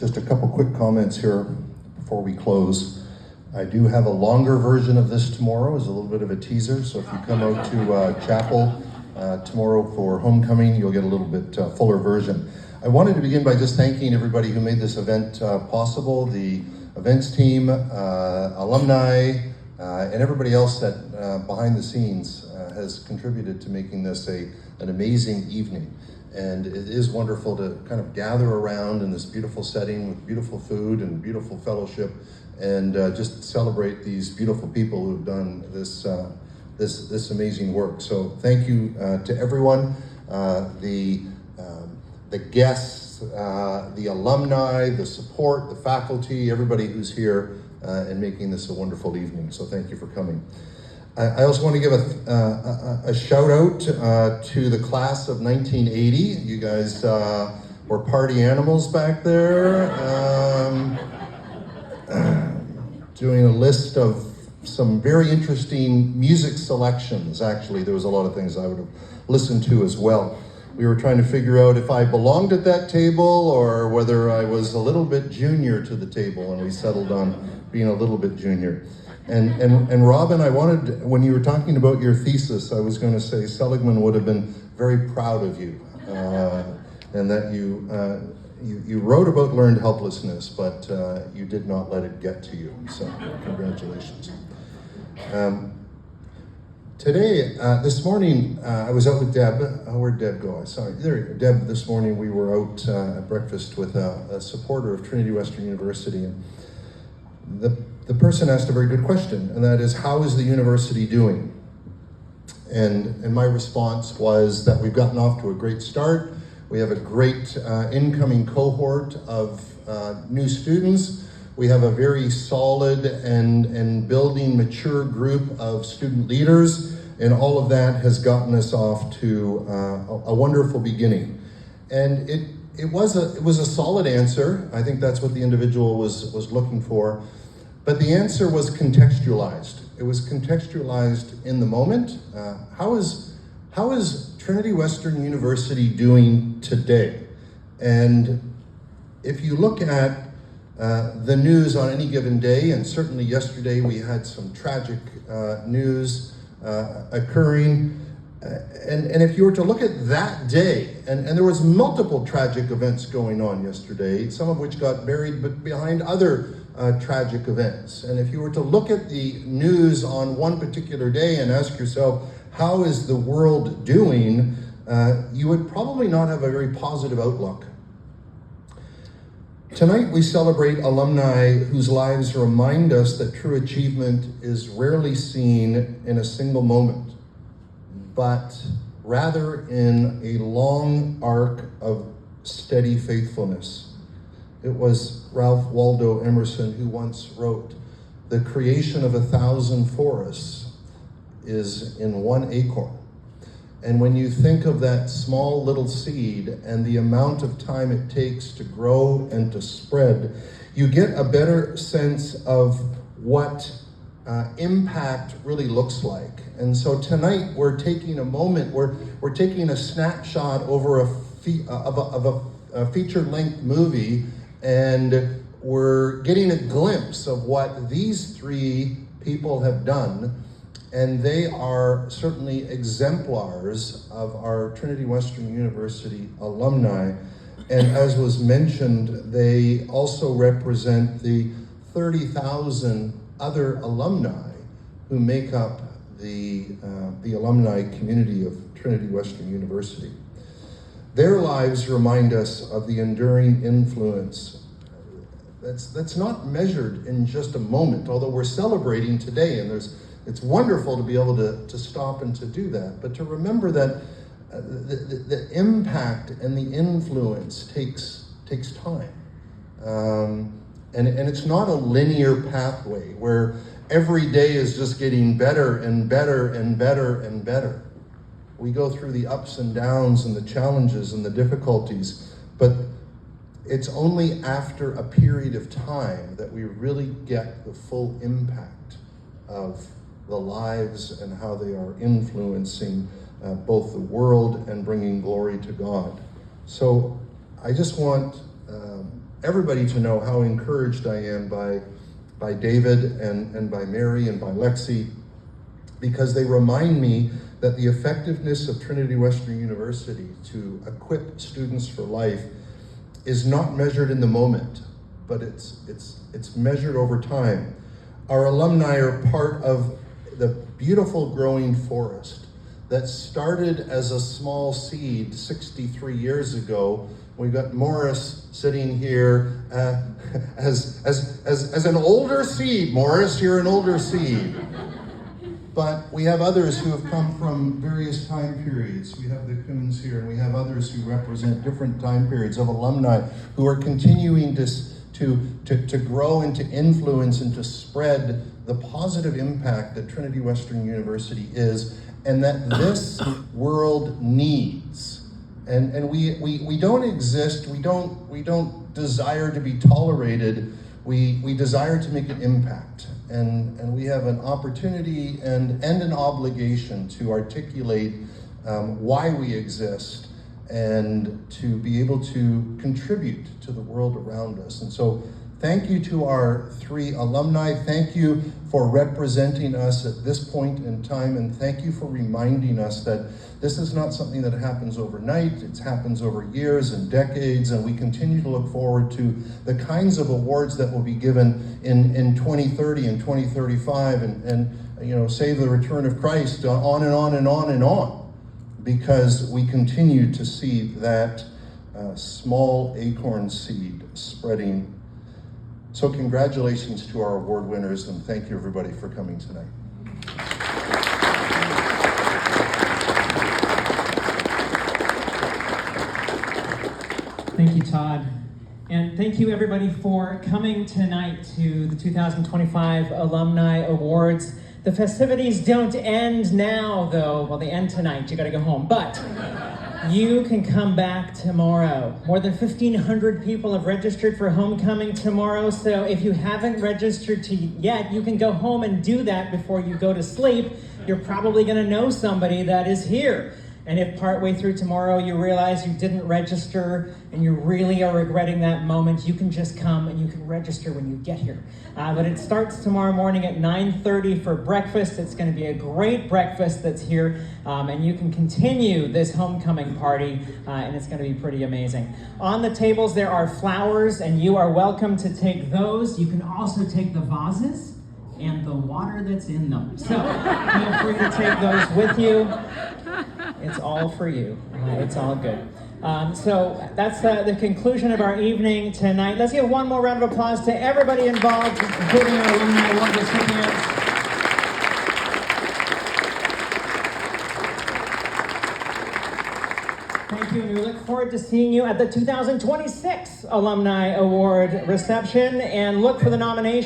Just a couple quick comments here before we close. I do have a longer version of this tomorrow as a little bit of a teaser, so if you come out to chapel tomorrow for homecoming, you'll get a little bit fuller version. I wanted to begin by just thanking everybody who made this event possible, the events team, alumni, and everybody else that behind the scenes has contributed to making this an amazing evening. And it is wonderful to kind of gather around in this beautiful setting with beautiful food and beautiful fellowship and just celebrate these beautiful people who've done this amazing work. So thank you to everyone, the guests, the alumni, the support, the faculty, everybody who's here and making this a wonderful evening. So thank you for coming. I also want to give a shout out to the class of 1980. You guys were party animals back there. Doing a list of some very interesting music selections. Actually, there was a lot of things I would have listened to as well. We were trying to figure out if I belonged at that table or whether I was a little bit junior to the table, and we settled on being a little bit junior. And Robin, I wanted, when you were talking about your thesis, I was going to say Seligman would have been very proud of you, and that you wrote about learned helplessness, but you did not let it get to you. So congratulations. Today, this morning, I was out with Deb. Where'd Deb go? Sorry, there you go. Deb, this morning we were out at breakfast with a supporter of Trinity Western University, and the person asked a very good question, and that is, how is the university doing? And my response was that we've gotten off to a great start. We have a great incoming cohort of new students. We have a very solid and building mature group of student leaders, and all of that has gotten us off to a wonderful beginning. And it was a solid answer. I think that's what the individual was looking for. But the answer was contextualized. It was contextualized in the moment. How is Trinity Western University doing today? And if you look at the news on any given day, and certainly yesterday we had some tragic news occurring, and if you were to look at that day, and there was multiple tragic events going on yesterday, some of which got buried but behind other tragic events. And if you were to look at the news on one particular day and ask yourself, how is the world doing, you would probably not have a very positive outlook. Tonight we celebrate alumni whose lives remind us that true achievement is rarely seen in a single moment, but rather in a long arc of steady faithfulness. It was Ralph Waldo Emerson who once wrote, "The creation of 1,000 forests is in one acorn." And when you think of that small little seed and the amount of time it takes to grow and to spread, you get a better sense of what impact really looks like. And so tonight we're taking a moment, we're taking a snapshot over a feature-length movie, and we're getting a glimpse of what these three people have done. And they are certainly exemplars of our Trinity Western University alumni. And as was mentioned, they also represent the 30,000 other alumni who make up the alumni community of Trinity Western University. Their lives remind us of the enduring influence that's not measured in just a moment, although we're celebrating today, and it's wonderful to be able to stop and to do that, but to remember that the impact and the influence takes time. And it's not a linear pathway where every day is just getting better and better and better and better. We go through the ups and downs and the challenges and the difficulties, but it's only after a period of time that we really get the full impact of the lives and how they are influencing both the world and bringing glory to God. So I just want everybody to know how encouraged I am by David and by Mary and by Lexi, because they remind me that the effectiveness of Trinity Western University to equip students for life is not measured in the moment, but it's measured over time. Our alumni are part of the beautiful growing forest that started as a small seed 63 years ago. We got Morris sitting here as an older seed. Morris, you're an older seed. But we have others who have come from various time periods. We have the Coons here, and we have others who represent different time periods of alumni who are continuing to grow and to influence and to spread the positive impact that Trinity Western University is, and that this world needs. And we don't exist, we don't desire to be tolerated, we desire to make an impact. And we have an opportunity and an obligation to articulate why we exist and to be able to contribute to the world around us. And so thank you to our 3 alumni. Thank you for representing us at this point in time, and thank you for reminding us that this is not something that happens overnight. It happens over years and decades, and we continue to look forward to the kinds of awards that will be given in 2030 and 2035 and Save the Return of Christ, on and on and on and on, because we continue to see that small acorn seed spreading. So congratulations to our award winners, and thank you everybody for coming tonight. Thank you, Todd. And thank you everybody for coming tonight to the 2025 Alumni Awards. The festivities don't end now, though. Well, they end tonight. You gotta go home. But you can come back tomorrow. More than 1,500 people have registered for homecoming tomorrow, so if you haven't registered yet, you can go home and do that before you go to sleep. You're probably gonna know somebody that is here. And if partway through tomorrow you realize you didn't register and you really are regretting that moment, you can just come and you can register when you get here. But it starts tomorrow morning at 9:30 for breakfast. It's going to be a great breakfast that's here, and you can continue this homecoming party, and it's going to be pretty amazing. On the tables there are flowers, and you are welcome to take those. You can also take the vases and the water that's in them. So feel free to take those with you. It's all for you. It's all good. So that's the conclusion of our evening tonight. Let's give one more round of applause to everybody involved, including our alumni award recipients. Thank you, and we look forward to seeing you at the 2026 Alumni Award reception, and look for the nomination.